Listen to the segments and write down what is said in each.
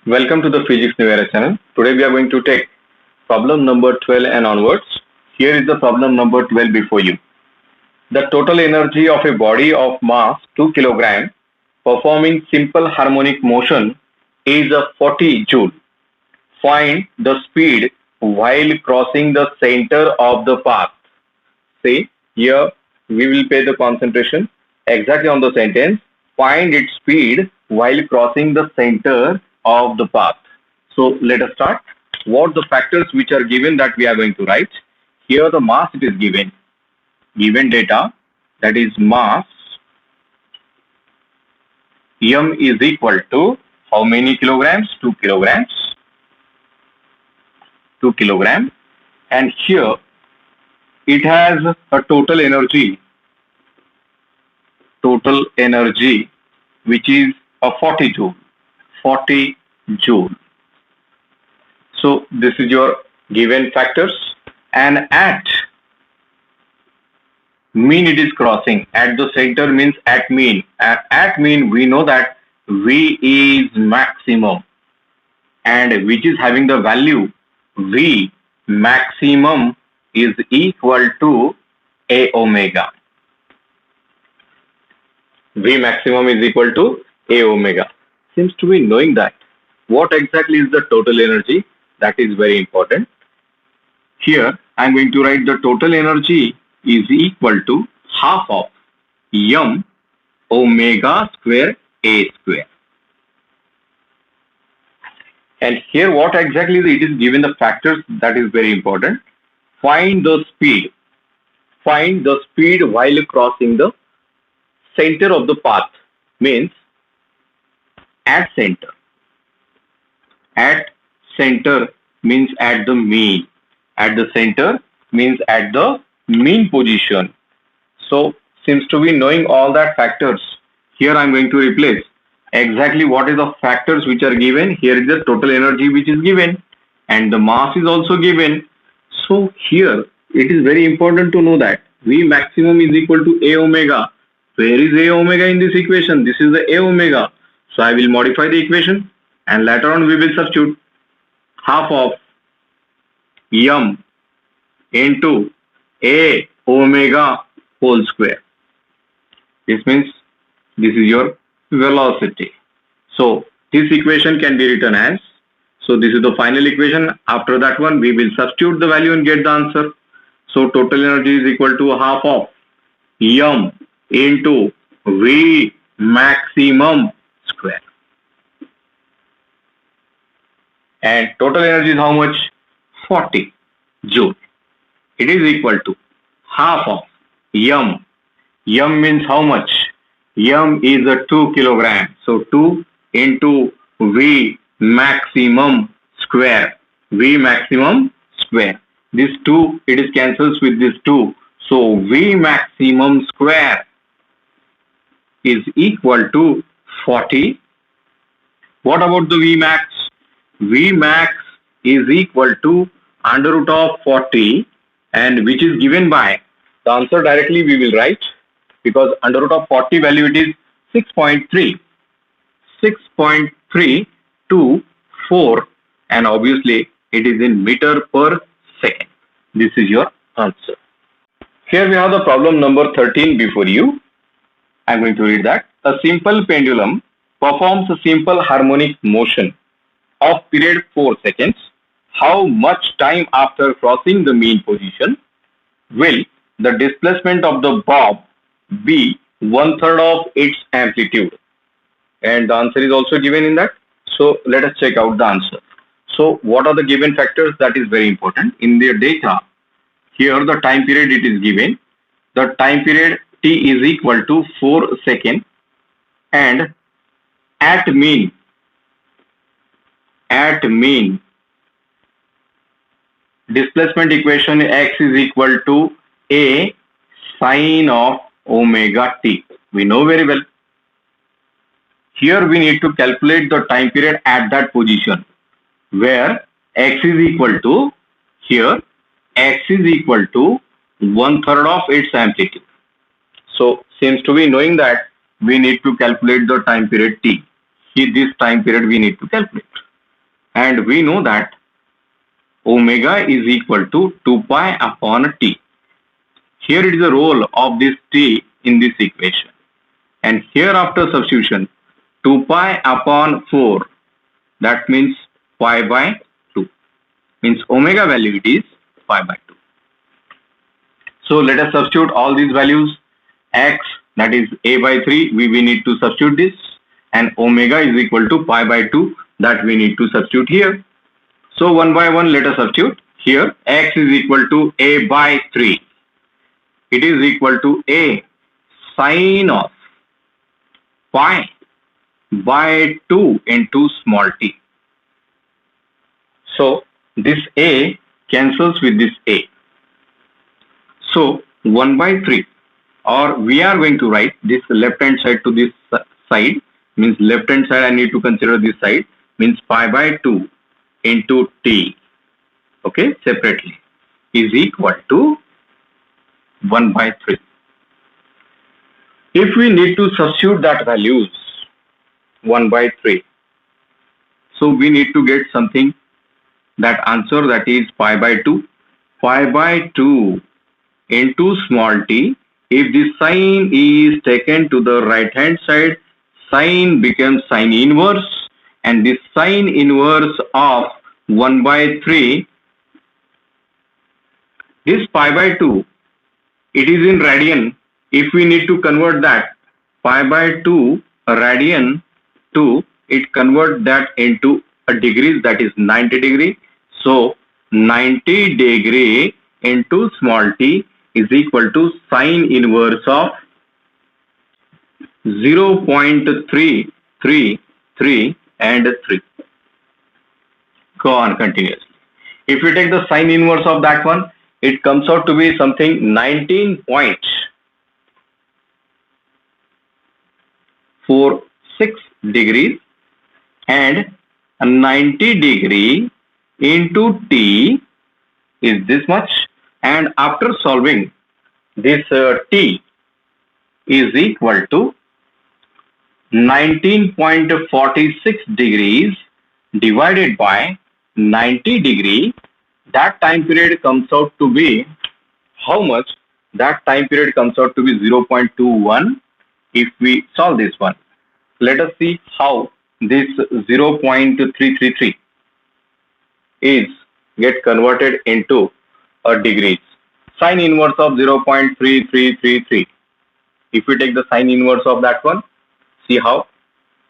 Welcome to the Physics New Era channel. Today we are going to take problem number 12 and onwards. Here is the problem number 12 before you. The total energy of a body of mass 2 kg performing simple harmonic motion is a 40 joule. Find the speed while crossing the center of the path. See, here we will pay the concentration exactly on the sentence. Find its speed while crossing the center of the path. So let us start. What the factors which are given that we are going to write. Here the mass it is given. Given data, that is mass m is equal to how many kilograms? 2 kilograms. 2 kilogram. And here it has a total energy which is a 40 joule. 40 joule. So this is your given factors, and at mean it is crossing. At the center means at mean. At mean we know that V is maximum, and which is having the value V maximum is equal to A omega. V maximum is equal to A omega. Seems to be knowing that. What exactly is the total energy? That is very important. Here I am going to write the total energy is equal to half of m omega square A square. And here what exactly it is given the factors, that is very important. Find the speed. Find the speed while crossing the center of the path. Means at center. At center means at the mean. At the center means at the mean position. So seems to be knowing all that factors. Here I am going to replace exactly what is the factors which are given. Here is the total energy which is given, and the mass is also given. So here it is very important to know that V maximum is equal to A omega. Where is A omega in this equation? This is the A omega. So I will modify the equation, and later on we will substitute half of m into A omega whole square. This means this is your velocity. So this equation can be written as, so this is the final equation. After that one we will substitute the value and get the answer. So total energy is equal to half of m into V maximum square. And total energy is how much? 40 joule. It is equal to half of m. M means how much? M is a 2 kilogram. So 2 into V maximum square. V maximum square. This 2, it is cancels with this 2. So V maximum square is equal to 40. What about the V max? V max is equal to under root of 40, and which is given by, the answer directly we will write, because under root of 40 value it is 6.3. 6.324, and obviously it is in meter per second. This is your answer. Here we have the problem number 13 before you. I am going to read that. A simple pendulum performs a simple harmonic motion of period 4 seconds. How much time after crossing the mean position will the displacement of the bob be 1/3 of its amplitude? And the answer is also given in that. So let us check out the answer. So what are the given factors? That is very important. In their data, here the time period it is given. The time period T is equal to 4 seconds, and at mean displacement equation x is equal to A sine of omega t. We know very well. Here we need to calculate the time period at that position, where x is equal to, here x is equal to 1/3 of its amplitude. So seems to be knowing that we need to calculate the time period t. This time period we need to calculate. and we know that omega is equal to 2 pi upon t. Here it is the role of this t in this equation, and here after substitution 2 pi upon 4, that means pi by 2, means omega value it is pi by 2. So let us substitute all these values. X, that is a by 3, we need to substitute this, and omega is equal to pi by 2, that we need to substitute here. So one by one let us substitute. Here x is equal to a by 3, it is equal to a sine of pi by 2 into small t. So this a cancels with this a. So 1 by 3, or we are going to write this left hand side to this side, means left hand side I need to consider this side, means pi by 2 into t, okay, separately, is equal to 1 by 3. If we need to substitute that values 1 by 3, so we need to get something, that answer, that is pi by 2. Pi by 2 into small t, if the sign is taken to the right hand side, sine becomes sine inverse, and this sine inverse of 1 by 3, this pi by 2, it is in radian. If we need to convert that pi by 2 radian to, it convert that into a degrees, that is 90 degree. So 90 degree into small t is equal to sine inverse of 0.333 and 3. Go on continuously. If we take the sine inverse of that one, it comes out to be something 19.46 degrees, and 90 degree into t is this much, and after solving this t is equal to 19.46 degrees divided by 90 degree, that time period comes out to be how much? That time period comes out to be 0.21. If we solve this one, let us see how this 0.333 is get converted into a degrees. Sine inverse of 0.3333. If we take the sine inverse of that one, see how?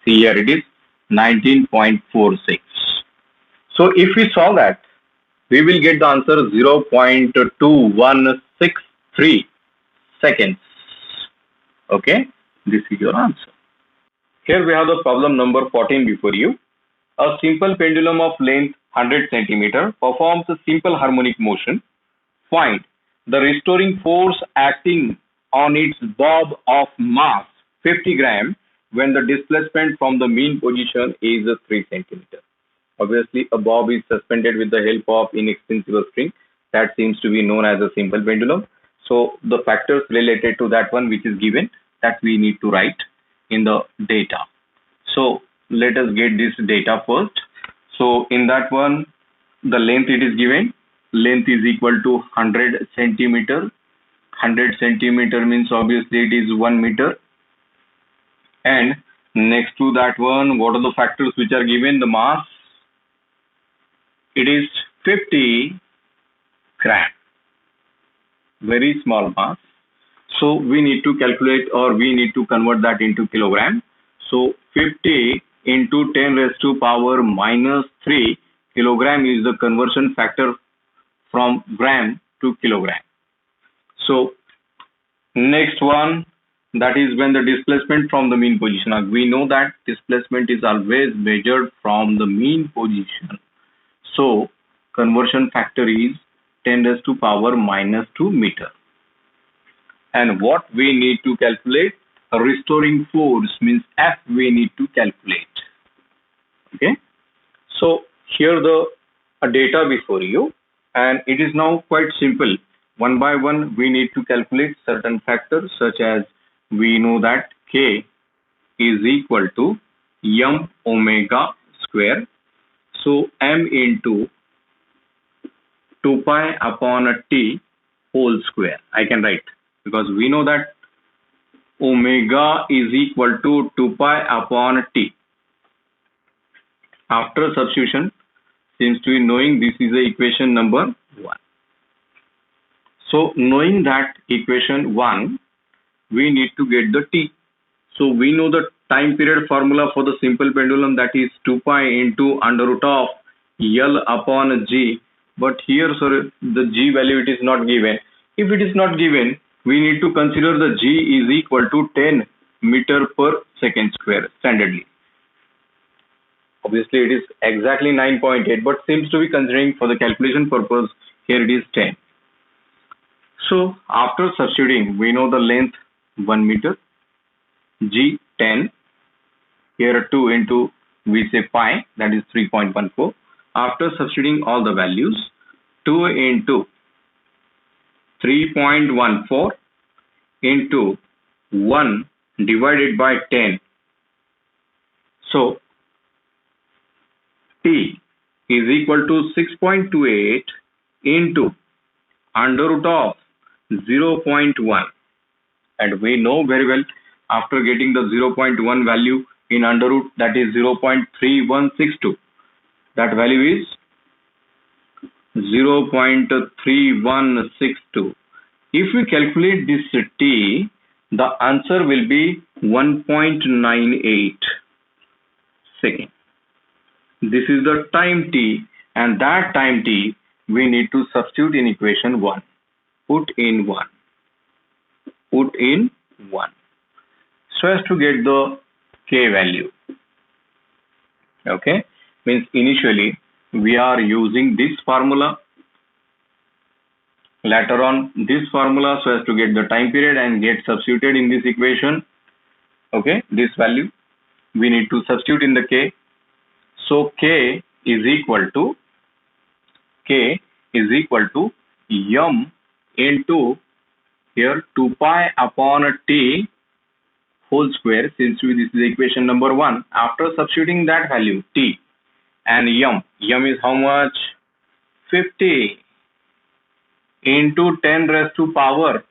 See here it is 19.46. So if we solve that, we will get the answer 0.2163 seconds. Okay, this is your answer. Here we have the problem number 14 before you. A simple pendulum of length 100 centimeter performs a simple harmonic motion. Find the restoring force acting on its bob of mass 50 gram when the displacement from the mean position is 3 centimeter. Obviously, a bob is suspended with the help of inextensible string. That seems to be known as a simple pendulum. So the factors related to that one which is given, that we need to write in the data. So let us get this data first. So in that one, the length it is given. Length is equal to 100 centimeter. 100 centimeter means obviously it is 1 meter. And next to that one, what are the factors which are given? The mass, it is 50 gram, very small mass. So we need to calculate, or we need to convert that into kilogram. So 50 into 10 raised to power minus 3 kilogram is the conversion factor from gram to kilogram. So next one, that is when the displacement from the mean position. Now we know that displacement is always measured from the mean position. So conversion factor is 10 raised to power minus 2 meter. And what we need to calculate? A restoring force, means F, we need to calculate. Okay. So here the data before you, and it is now quite simple. One by one we need to calculate certain factors, such as we know that K is equal to m omega square. So m into 2 pi upon a t whole square. I can write, because we know that omega is equal to 2 pi upon t. After substitution, seems to be knowing this is the equation number 1. So knowing that equation 1, we need to get the t. So we know the time period formula for the simple pendulum, that is 2 pi into under root of L upon G. But here, sorry, the G value it is not given. If it is not given, we need to consider the G is equal to 10 meter per second square standardly. Obviously, it is exactly 9.8, but seems to be considering for the calculation purpose, here it is 10. So after substituting, we know the length 1 meter, G 10, here 2 into we say pi, that is 3.14. After substituting all the values, 2 into 3.14 into 1 divided by 10. So t is equal to 6.28 into under root of 0.1. And we know very well, after getting the 0.1 value in under root, that is 0.3162. That value is 0.3162. If we calculate this t, the answer will be 1.98 seconds. This is the time t, and that time t we need to substitute in equation 1. Put in 1. Put in 1. So as to get the k value. Okay. Means initially we are using this formula. Later on this formula, so as to get the time period and get substituted in this equation. Okay. This value we need to substitute in the k. So k is equal to m into here 2 pi upon a t whole square, since this is equation number 1. After substituting that value t and m is how much? 50 into 10 raised to power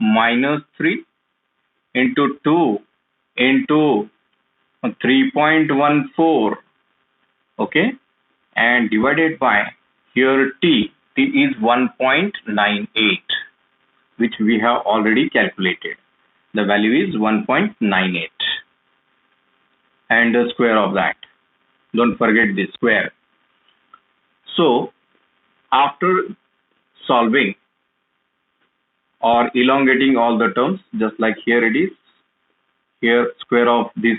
minus 3 into 2 into 3.14, okay, and divided by here t is 1.98, which we have already calculated. The value is 1.98, and the square of that. Don't forget this square. So after solving or elongating all the terms, just like here it is, here square of this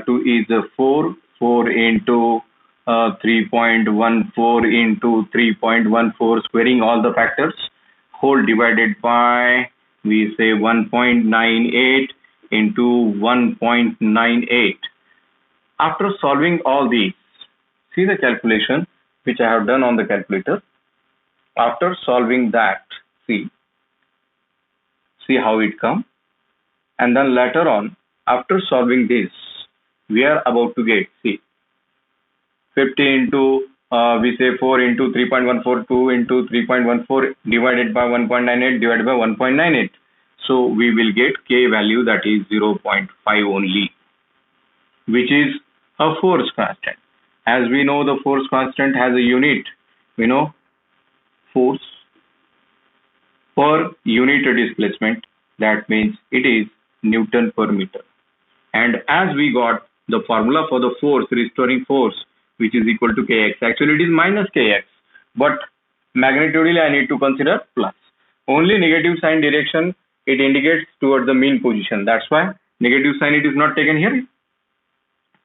2 is 4 into 3.14 into 3.14, squaring all the factors, whole divided by we say 1.98 into 1.98. After solving all these, see the calculation which I have done on the calculator. After solving that, see how it comes, and then later on, after solving this, we are about to get, see, 50 into we say 4 into 3.14, 2 into 3.14 divided by 1.98 divided by 1.98. So we will get k value, that is 0.5 only, which is a force constant. As we know, the force constant has a unit. We know force per unit displacement. That means it is Newton per meter. And as we got the formula for the force, restoring force, which is equal to kx. Actually, it is minus kx, but magnitudely I need to consider plus. Only negative sign direction it indicates towards the mean position. That's why negative sign it is not taken here.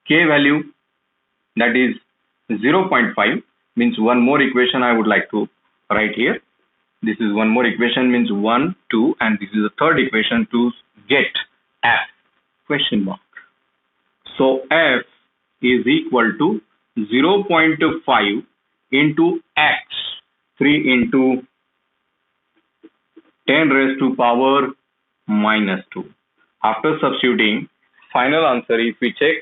K value, that is 0.5, means one more equation I would like to write here. This is one more equation, means 1, 2, and this is the third equation to get f, question mark. So f is equal to 0.5 into x, 3 into 10 raised to power minus 2. After substituting, final answer, if we check,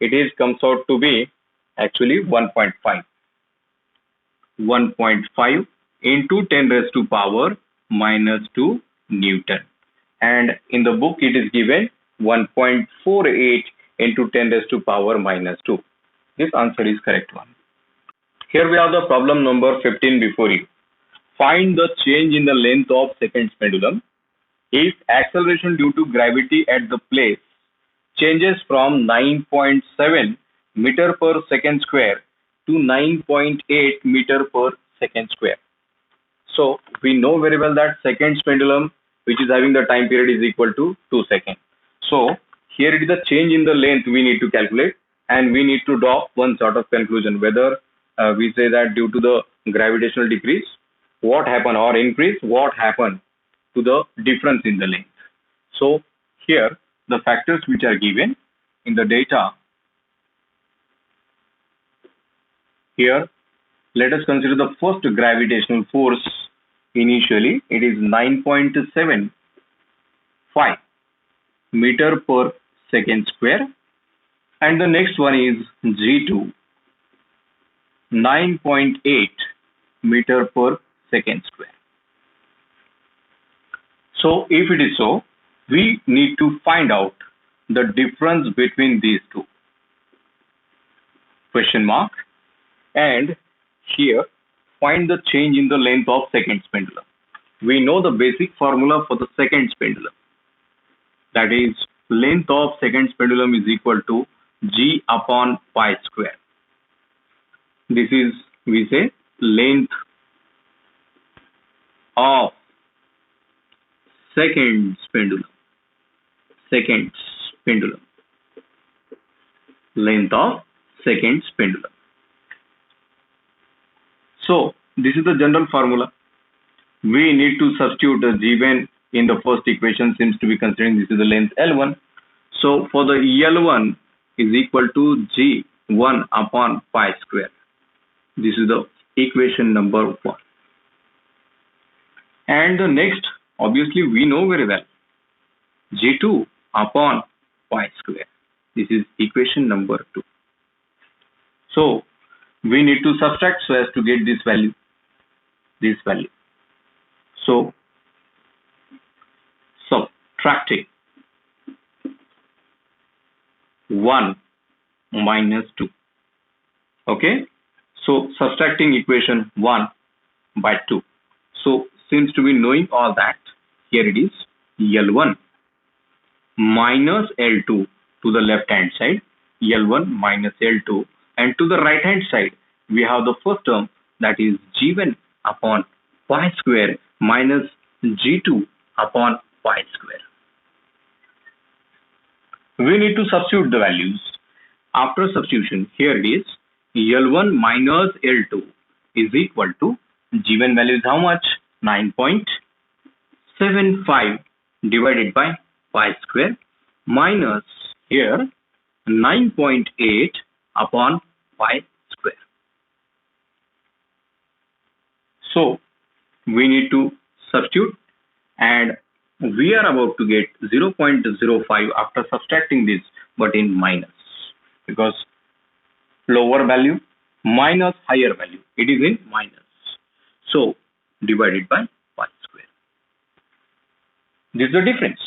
it is comes out to be Actually 1.5. 1.5 into 10 raised to power minus 2 Newton. And in the book it is given 1.48 into 10 raised to power minus 2. This answer is correct one. Here we have the problem number 15 before you. Find the change in the length of second pendulum if acceleration due to gravity at the place changes from 9.7 meter per second square to 9.8 meter per second square. So we know very well that second pendulum, which is having the time period, is equal to 2 seconds. So here it is the change in the length we need to calculate, and we need to draw one sort of conclusion, whether we say that due to the gravitational decrease, what happened, or increase, what happened to the difference in the length. So here the factors which are given in the data. Here let us consider the first gravitational force. Initially it is 9.75 meter per second square, and the next one is G2, 9.8 meter per second square. So if it is so, we need to find out the difference between these two. Question mark. And here find the change in the length of second pendulum. We know the basic formula for the second pendulum. That is, length of second pendulum is equal to G upon pi square. This is, we say, length of second pendulum. Second pendulum. Length of second pendulum. So this is the general formula. We need to substitute the G1 in the first equation, seems to be considering this is the length L1. So for the L1 is equal to G1 upon pi square. This is the equation number 1. And the next, obviously we know very well, G2 upon pi square. This is equation number 2. So we need to subtract so as to get this value. So subtracting 1 minus 2. Okay. So subtracting equation 1 by 2. So seems to be knowing all that, here it is L1 minus L2 to the left hand side, L1 minus L2, and to the right hand side we have the first term, that is G1 upon pi square minus G2 upon pi square. We need to substitute the values. After substitution, here it is L1 minus L2 is equal to G1 value is how much? 9.75 divided by pi square minus here 9.8 upon pi square. So we need to substitute, and we are about to get 0.05 after subtracting this, but in minus, because lower value minus higher value, it is in minus. So divided by pi square. This is the difference.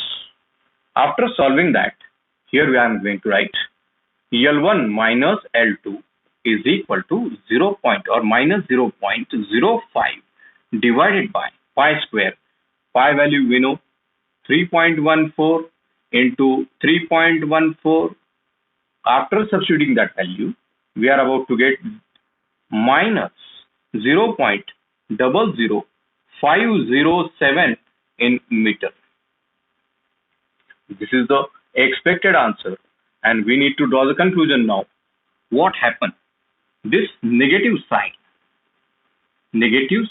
After solving that, here I am going to write L1 minus L2 is equal to 0. Or minus 0.05 divided by pi square. Pi value we know 3.14 into 3.14. After substituting that value, we are about to get minus 0.00507 in meter. This is the expected answer, and we need to draw the conclusion now. What happened? This negative sign indicates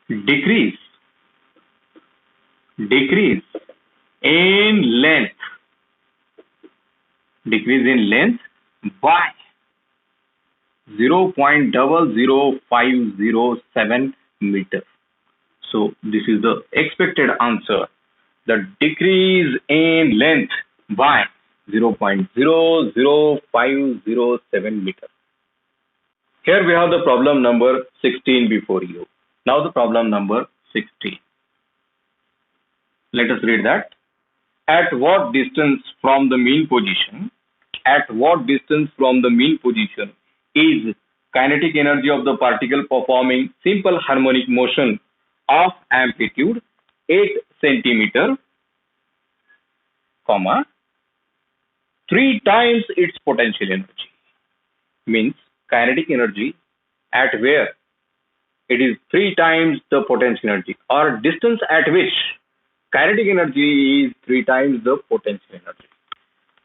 decrease in length, by 0.00507 meter. So this is the expected answer, the decrease in length by 0.00507 meter. Here we have the problem number 16 before you. Now the problem number 16. Let us read that. At what distance from the mean position? At what distance from the mean position is kinetic energy of the particle performing simple harmonic motion of amplitude 8 centimeter, comma, 3 times its potential energy? Means kinetic energy at where it is 3 times the potential energy, or distance at which kinetic energy is 3 times the potential energy.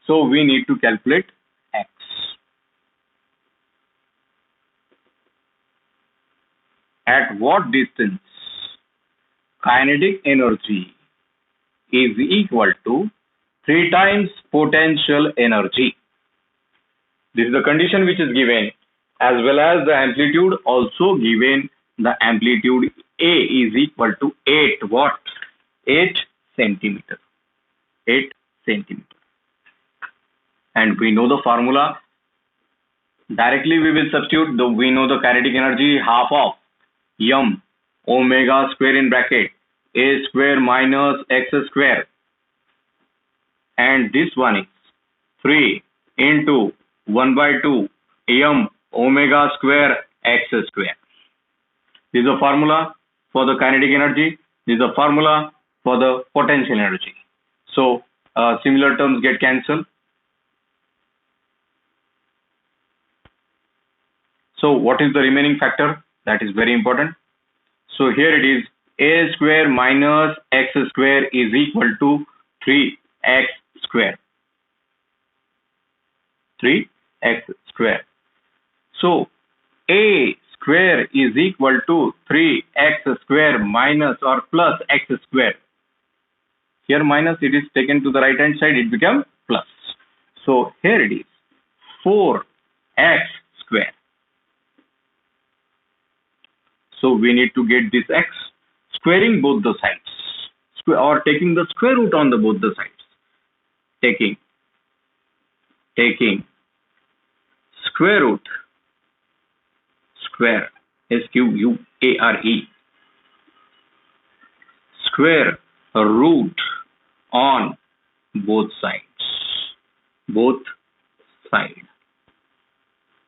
So we need to calculate x. At what distance kinetic energy is equal to 3 times potential energy. This is the condition which is given, as well as the amplitude also given. The amplitude A is equal to 8 what? 8 centimeter. 8 centimeter. And we know the formula. Directly we will substitute. We know the kinetic energy, half of m omega square in bracket a square minus x square, and this one is 3 into 1 by 2 m omega square x square. This is the formula for the kinetic energy. This is the formula for the potential energy. So similar terms get cancelled. So what is the remaining factor? That is very important. So here it is, a square minus x square is equal to 3x square. 3x square. So a square is equal to 3x square minus or plus x square. Here minus, it is taken to the right hand side, it becomes plus. So here it is 4x square. So we need to get this x, squaring both the sides, or taking the square root on the both the sides. Taking square root, square, S-Q-U-A-R-E, square root on both sides,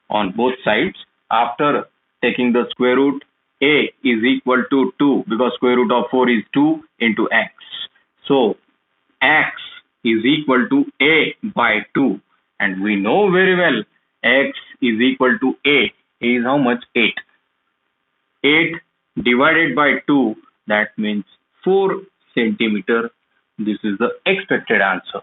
on both sides. After taking the square root, a is equal to 2, because square root of 4 is 2 into x. So x is equal to a by 2, and we know very well x is equal to a is how much? 8. 8 divided by 2, that means 4 centimeter. This is the expected answer.